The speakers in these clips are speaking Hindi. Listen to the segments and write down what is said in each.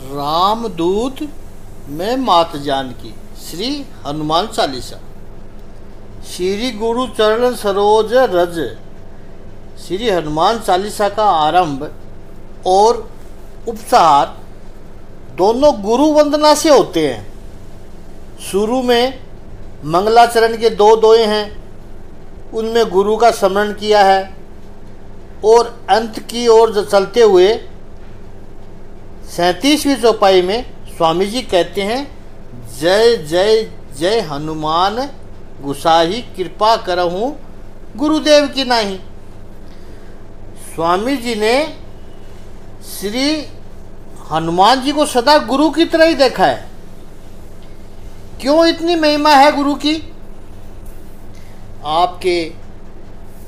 रामदूत में मात जानकी। श्री हनुमान चालीसा। श्री गुरु चरण सरोज रज। श्री हनुमान चालीसा का आरंभ और उपचार दोनों गुरु वंदना से होते हैं। शुरू में मंगलाचरण के दो दोहे हैं, उनमें गुरु का स्मरण किया है, और अंत की ओर चलते हुए 37वीं चौपाई में स्वामी जी कहते हैं, जय जय जय हनुमान गुसाही, कृपा करहूँ गुरुदेव की नाही। स्वामी जी ने श्री हनुमान जी को सदा गुरु की तरह ही देखा है। क्यों इतनी महिमा है गुरु की? आपके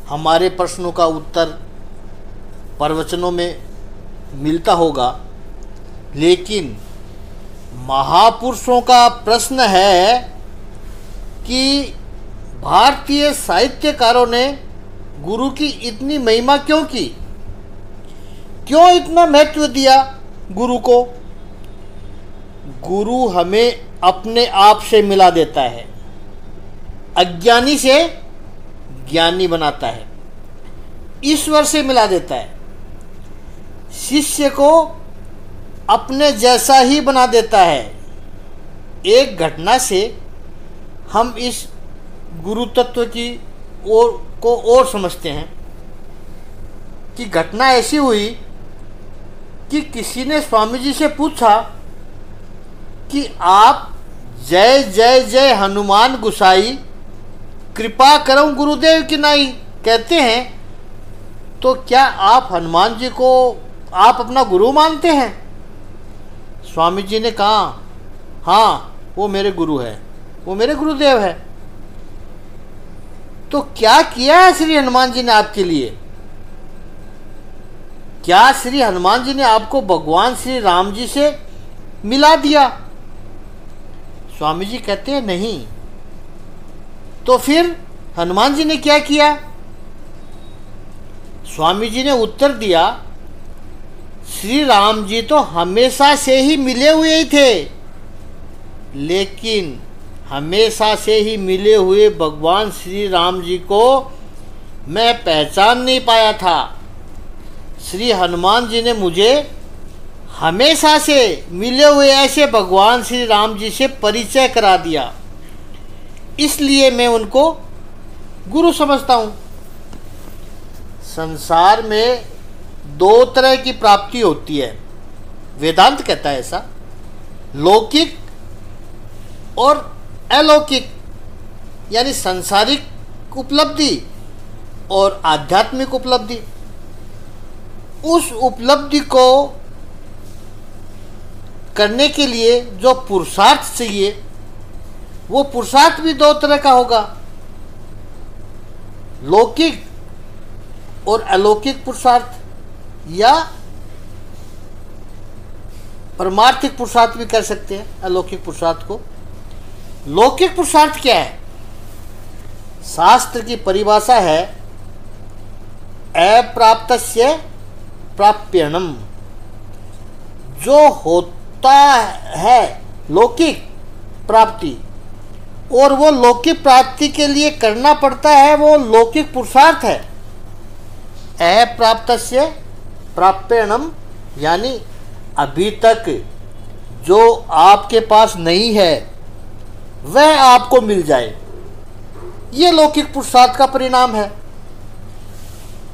हमारे प्रश्नों का उत्तर प्रवचनों में मिलता होगा, लेकिन महापुरुषों का प्रश्न है कि भारतीय साहित्यकारों ने गुरु की इतनी महिमा क्यों की, क्यों इतना महत्व दिया गुरु को। गुरु हमें अपने आप से मिला देता है, अज्ञानी से ज्ञानी बनाता है, ईश्वर से मिला देता है, शिष्य को अपने जैसा ही बना देता है। एक घटना से हम इस गुरु तत्व की ओर समझते हैं कि घटना ऐसी हुई कि किसी ने स्वामी जी से पूछा कि आप जय जय जय हनुमान गुसाई, कृपा करऊं गुरुदेव की नाई कहते हैं, तो क्या आप हनुमान जी को आप अपना गुरु मानते हैं? स्वामी जी ने कहा, हाँ वो मेरे गुरु है, वो मेरे गुरुदेव है। तो क्या किया है श्री हनुमान जी ने आपके लिए? क्या श्री हनुमान जी ने आपको भगवान श्री राम जी से मिला दिया? स्वामी जी कहते हैं नहीं। तो फिर हनुमान जी ने क्या किया? स्वामी जी ने उत्तर दिया, श्री राम जी तो हमेशा से ही मिले हुए ही थे, लेकिन हमेशा से ही मिले हुए भगवान श्री राम जी को मैं पहचान नहीं पाया था। श्री हनुमान जी ने मुझे हमेशा से मिले हुए ऐसे भगवान श्री राम जी से परिचय करा दिया, इसलिए मैं उनको गुरु समझता हूँ। संसार में दो तरह की प्राप्ति होती है, वेदांत कहता है ऐसा, लौकिक और अलौकिक, यानी सांसारिक उपलब्धि और आध्यात्मिक उपलब्धि। उस उपलब्धि को करने के लिए जो पुरुषार्थ चाहिए, वो पुरुषार्थ भी दो तरह का होगा, लौकिक और अलौकिक पुरुषार्थ, या परमार्थिक पुरुषार्थ भी कर सकते हैं अलौकिक पुरुषार्थ को। लौकिक पुरुषार्थ क्या है? शास्त्र की परिभाषा है अप्राप्तस्य प्राप्यणम। जो होता है लौकिक प्राप्ति और वो लौकिक प्राप्ति के लिए करना पड़ता है, वो लौकिक पुरुषार्थ है। अप्राप्तस्य प्राप्यणम यानी अभी तक जो आपके पास नहीं है वह आपको मिल जाए, ये लौकिक पुरुषार्थ का परिणाम है।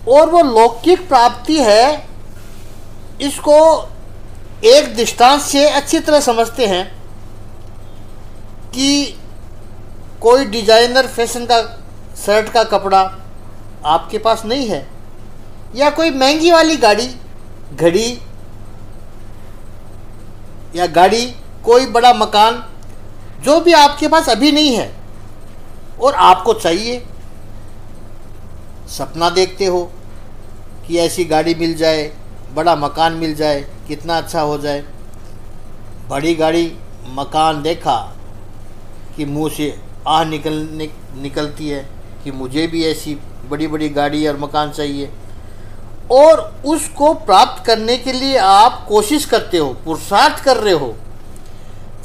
और वो लौकिक प्राप्ति है, इसको एक दृष्टांत से अच्छी तरह समझते हैं कि कोई डिजाइनर फैशन का शर्ट का कपड़ा आपके पास नहीं है, या कोई महंगी वाली गाड़ी, घड़ी या गाड़ी, कोई बड़ा मकान, जो भी आपके पास अभी नहीं है और आपको चाहिए। सपना देखते हो कि ऐसी गाड़ी मिल जाए, बड़ा मकान मिल जाए, कितना अच्छा हो जाए। बड़ी गाड़ी मकान देखा कि मुंह से आह निकलती है कि मुझे भी ऐसी बड़ी बड़ी गाड़ी और मकान चाहिए। और उसको प्राप्त करने के लिए आप कोशिश करते हो, पुरुषार्थ कर रहे हो।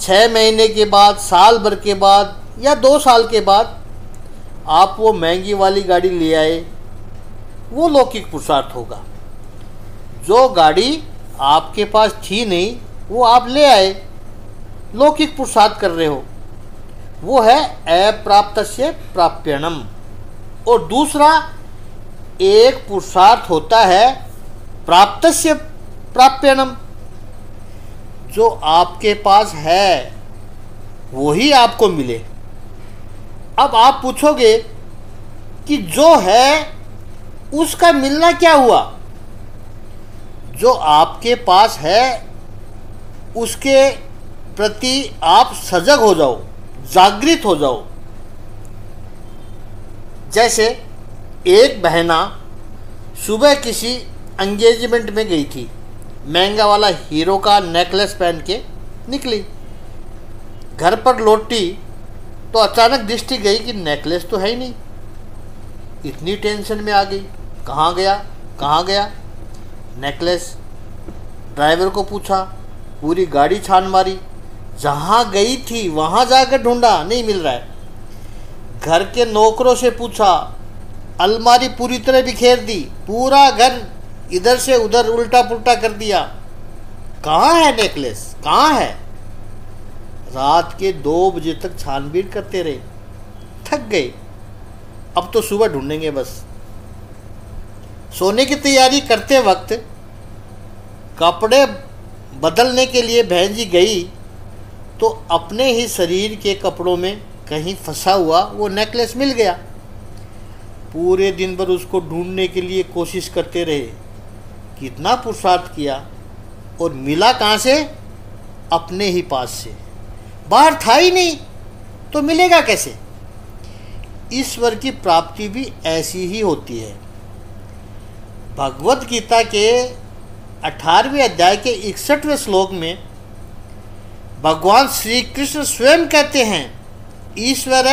6 महीने के बाद, साल भर के बाद या 2 साल के बाद आप वो महंगी वाली गाड़ी ले आए, वो लौकिक पुरुषार्थ होगा। जो गाड़ी आपके पास थी नहीं वो आप ले आए, लौकिक पुरुषार्थ कर रहे हो, वो है अप्राप्तस्य प्राप्यणम। और दूसरा एक पुरुषार्थ होता है प्राप्तस्य प्राप्यणम, जो आपके पास है वही आपको मिले। अब आप पूछोगे कि जो है उसका मिलना क्या हुआ? जो आपके पास है उसके प्रति आप सजग हो जाओ, जागृत हो जाओ। जैसे एक बहना सुबह किसी एंगेजमेंट में गई थी, महंगा वाला हीरो का नेकलेस पहन के निकली। घर पर लौटी तो अचानक दृष्टि गई कि नेकलेस तो है ही नहीं। इतनी टेंशन में आ गई, कहाँ गया कहाँ गया नेकलेस। ड्राइवर को पूछा, पूरी गाड़ी छान मारी, जहाँ गई थी वहाँ जाकर ढूंढा, नहीं मिल रहा है। घर के नौकरों से पूछा, अलमारी पूरी तरह बिखेर दी, पूरा घर इधर से उधर उल्टा पुल्टा कर दिया, कहाँ है नेकलेस, कहाँ है। रात के 2 बजे तक छानबीन करते रहे, थक गए। अब तो सुबह ढूंढेंगे बस। सोने की तैयारी करते वक्त कपड़े बदलने के लिए बहन जी गई तो अपने ही शरीर के कपड़ों में कहीं फंसा हुआ वो नेकलेस मिल गया। पूरे दिन भर उसको ढूंढने के लिए कोशिश करते रहे, कितना पुरुषार्थ किया और मिला कहाँ से? अपने ही पास से। बाहर था ही नहीं तो मिलेगा कैसे? ईश्वर की प्राप्ति भी ऐसी ही होती है। भगवत गीता के 18वें अध्याय के 61वें श्लोक में भगवान श्री कृष्ण स्वयं कहते हैं, ईश्वर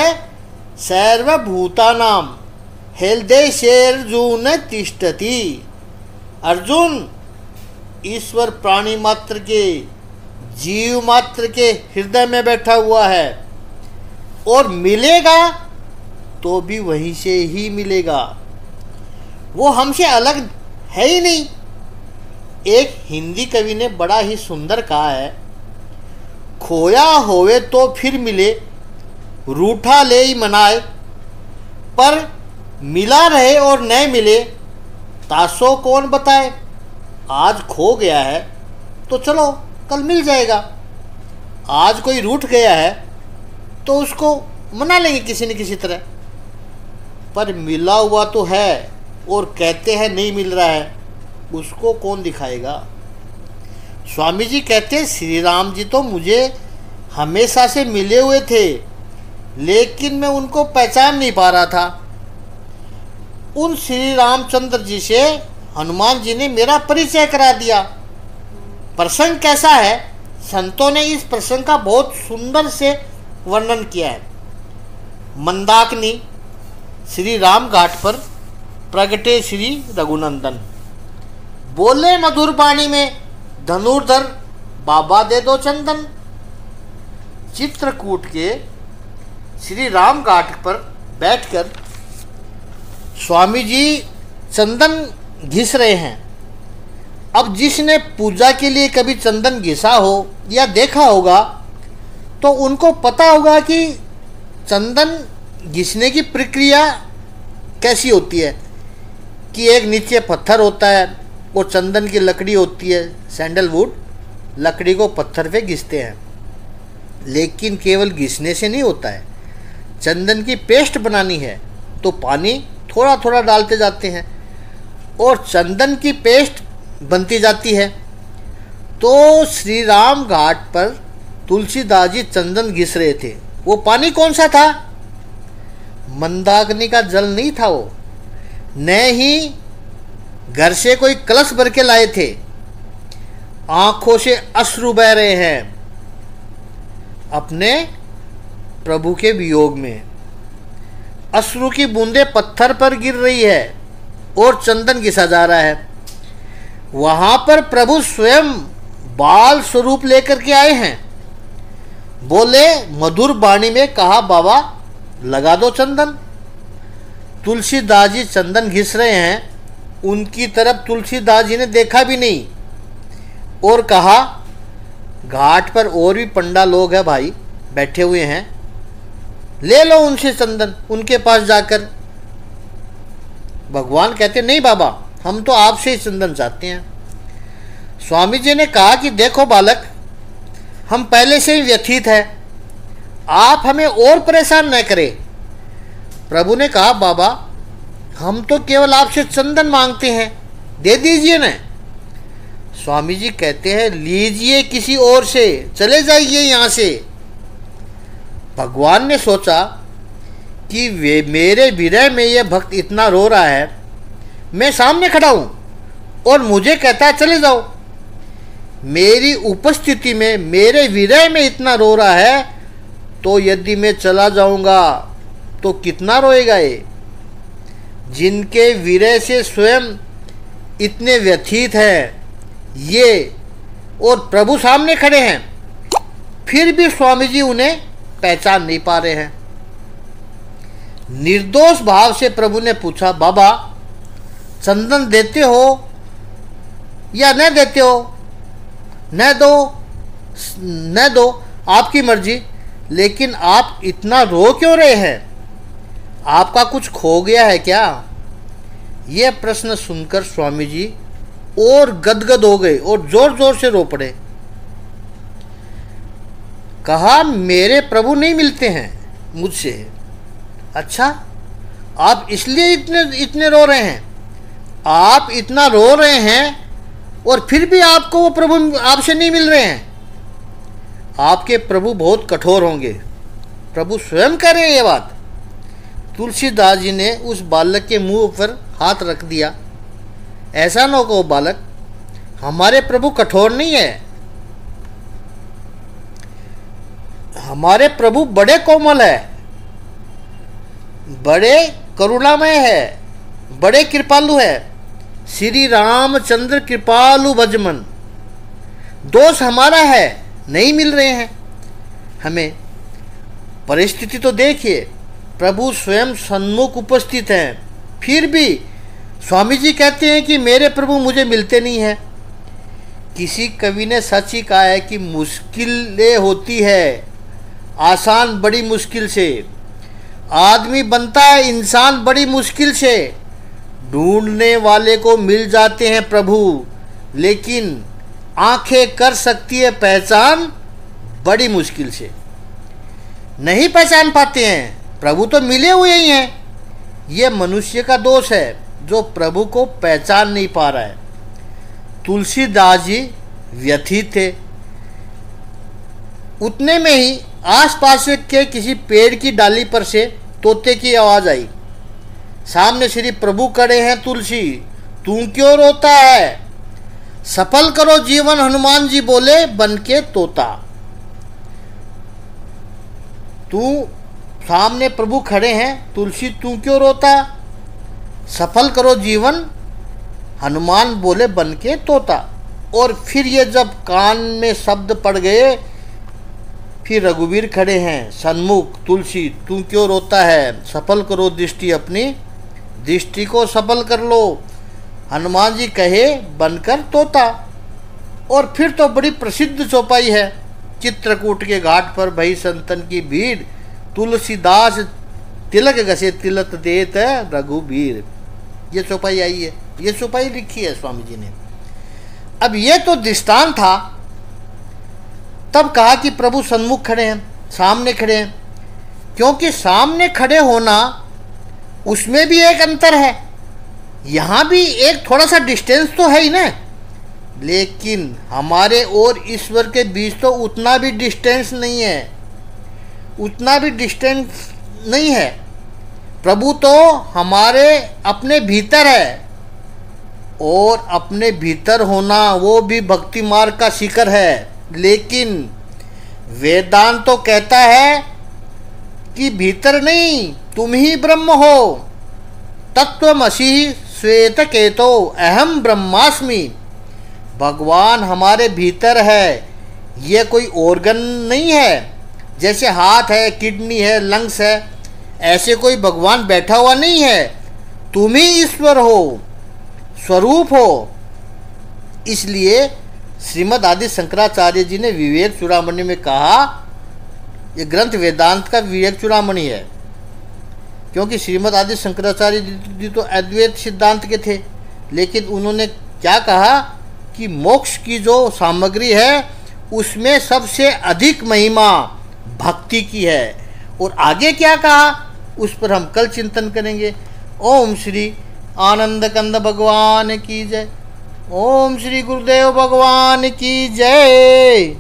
सर्वभूतानां हृदयेऽर्जुन तिष्ठति। अर्जुन, ईश्वर प्राणी मात्र के, जीव मात्र के हृदय में बैठा हुआ है और मिलेगा तो भी वहीं से ही मिलेगा, वो हमसे अलग है ही नहीं। एक हिंदी कवि ने बड़ा ही सुंदर कहा है, खोया होवे तो फिर मिले, रूठा ले ही मनाए, पर मिला रहे और न मिले तासो कौन बताए। आज खो गया है तो चलो कल मिल जाएगा, आज कोई रूठ गया है तो उसको मना लेंगे किसी न किसी तरह, पर मिला हुआ तो है और कहते हैं नहीं मिल रहा है, उसको कौन दिखाएगा। स्वामी जी कहते हैं, श्री राम जी तो मुझे हमेशा से मिले हुए थे लेकिन मैं उनको पहचान नहीं पा रहा था। उन श्री रामचंद्र जी से हनुमान जी ने मेरा परिचय करा दिया। प्रसंग कैसा है? संतों ने इस प्रसंग का बहुत सुंदर से वर्णन किया है। मंदाकिनी श्री राम घाट पर प्रगटे श्री रघुनंदन, बोले मधुर वाणी में धनुर्धर बाबा दे दो चंदन। चित्रकूट के श्री राम घाट पर बैठकर स्वामी जी चंदन घिस रहे हैं। अब जिसने पूजा के लिए कभी चंदन घिसा हो या देखा होगा तो उनको पता होगा कि चंदन घिसने की प्रक्रिया कैसी होती है, कि एक नीचे पत्थर होता है और चंदन की लकड़ी होती है, सैंडलवुड, लकड़ी को पत्थर पे घिसते हैं। लेकिन केवल घिसने से नहीं होता है, चंदन की पेस्ट बनानी है तो पानी थोड़ा थोड़ा डालते जाते हैं और चंदन की पेस्ट बनती जाती है। तो श्री राम घाट पर तुलसीदास जी चंदन घिस रहे थे। वो पानी कौन सा था? मंदाकिनी का जल नहीं था वो, न ही घर से कोई कलश भर के लाए थे। आंखों से अश्रु बह रहे हैं अपने प्रभु के वियोग में। अश्रु की बूंदें पत्थर पर गिर रही है और चंदन घिसा जा रहा है। वहां पर प्रभु स्वयं बाल स्वरूप लेकर के आए हैं। बोले, मधुर वाणी में कहा, बाबा लगा दो चंदन। तुलसीदास जी चंदन घिस रहे हैं, उनकी तरफ तुलसीदास जी ने देखा भी नहीं और कहा, घाट पर और भी पंडा लोग हैं भाई, बैठे हुए हैं, ले लो उनसे चंदन, उनके पास जाकर। भगवान कहते, नहीं बाबा, हम तो आपसे ही चंदन चाहते हैं। स्वामी जी ने कहा कि देखो बालक, हम पहले से ही व्यथित है, आप हमें और परेशान न करें। प्रभु ने कहा, बाबा हम तो केवल आपसे चंदन मांगते हैं, दे दीजिए न। स्वामी जी कहते हैं, लीजिए किसी और से, चले जाइए यहाँ से। भगवान ने सोचा कि वे मेरे विरह में यह भक्त इतना रो रहा है, मैं सामने खड़ा हूँ और मुझे कहता है चले जाओ। मेरी उपस्थिति में मेरे विरह में इतना रो रहा है, तो यदि मैं चला जाऊंगा तो कितना रोएगा ये। जिनके विरह से स्वयं इतने व्यथित हैं ये, और प्रभु सामने खड़े हैं, फिर भी स्वामी जी उन्हें पहचान नहीं पा रहे हैं। निर्दोष भाव से प्रभु ने पूछा, बाबा चंदन देते हो या न देते हो? न दो, आपकी मर्जी, लेकिन आप इतना रो क्यों रहे हैं? आपका कुछ खो गया है क्या? यह प्रश्न सुनकर स्वामी जी और गदगद हो गए और जोर जोर से रो पड़े। कहा, मेरे प्रभु नहीं मिलते हैं मुझसे। अच्छा, आप इसलिए इतने रो रहे हैं? आप इतना रो रहे हैं और फिर भी आपको वो प्रभु आपसे नहीं मिल रहे हैं? आपके प्रभु बहुत कठोर होंगे। प्रभु स्वयं कह रहे हैं ये बात। तुलसीदास जी ने उस बालक के मुंह पर हाथ रख दिया। ऐसा न कहो बालक, हमारे प्रभु कठोर नहीं है, हमारे प्रभु बड़े कोमल है, बड़े करुणामय है, बड़े कृपालु है। श्री रामचंद्र कृपालु भजमन। दोष हमारा है, नहीं मिल रहे हैं हमें। परिस्थिति तो देखिए, प्रभु स्वयं सन्मुख उपस्थित हैं, फिर भी स्वामी जी कहते हैं कि मेरे प्रभु मुझे मिलते नहीं हैं। किसी कवि ने सच ही कहा है कि मुश्किलें होती है आसान बड़ी मुश्किल से, आदमी बनता है इंसान बड़ी मुश्किल से, ढूंढने वाले को मिल जाते हैं प्रभु, लेकिन आंखें कर सकती है पहचान बड़ी मुश्किल से। नहीं पहचान पाते हैं, प्रभु तो मिले हुए ही हैं। ये मनुष्य का दोष है जो प्रभु को पहचान नहीं पा रहा है। तुलसीदास जी व्यथित थे। उतने में ही आसपास के किसी पेड़ की डाली पर से तोते की आवाज आई। सामने श्री प्रभु खड़े हैं। तुलसी, तू क्यों रोता है? सफल करो जीवन, हनुमान जी बोले बन के तोता। तू सामने प्रभु खड़े हैं, तुलसी तू क्यों रोता? सफल करो जीवन, हनुमान बोले बन के तोता। और फिर ये जब कान में शब्द पड़ गए, फिर रघुवीर खड़े हैं सन्मुख। तुलसी तू क्यों रोता है? सफल करो दृष्टि अपनी, दृष्टि को सफल कर लो। हनुमान जी कहे बनकर तोता। और फिर तो बड़ी प्रसिद्ध चौपाई है, चित्रकूट के घाट पर भई संतन की भीड़, तुलसीदास तिलक घसे तिलक देत रघुबीर। ये चौपाई आई है, ये चौपाई लिखी है स्वामी जी ने। अब ये तो दृष्टांत था। तब कहा कि प्रभु सन्मुख खड़े हैं, सामने खड़े हैं, क्योंकि सामने खड़े होना उसमें भी एक अंतर है। यहाँ भी एक थोड़ा सा डिस्टेंस तो है ही ना, लेकिन हमारे और ईश्वर के बीच तो उतना भी डिस्टेंस नहीं है, उतना भी डिस्टेंस नहीं है। प्रभु तो हमारे अपने भीतर है, और अपने भीतर होना वो भी भक्ति मार्ग का शिखर है। लेकिन वेदांत तो कहता है कि भीतर नहीं, तुम ही ब्रह्म हो। तत्वमसि श्वेत केतो अहम ब्रह्मास्मि। भगवान हमारे भीतर है, ये कोई ऑर्गन नहीं है। जैसे हाथ है, किडनी है, लंग्स है, ऐसे कोई भगवान बैठा हुआ नहीं है। तुम ही ईश्वर हो, स्वरूप हो। इसलिए श्रीमद् आदि शंकराचार्य जी ने विवेक चूड़ामणि में कहा, ये ग्रंथ वेदांत का विवेक चूड़ामणि है, क्योंकि श्रीमद् आदि शंकराचार्य जी तो अद्वैत सिद्धांत के थे, लेकिन उन्होंने क्या कहा कि मोक्ष की जो सामग्री है उसमें सबसे अधिक महिमा भक्ति की है। और आगे क्या कहा उस पर हम कल चिंतन करेंगे। ओम श्री आनंद कंद भगवान की जय। ओम श्री गुरुदेव भगवान की जय।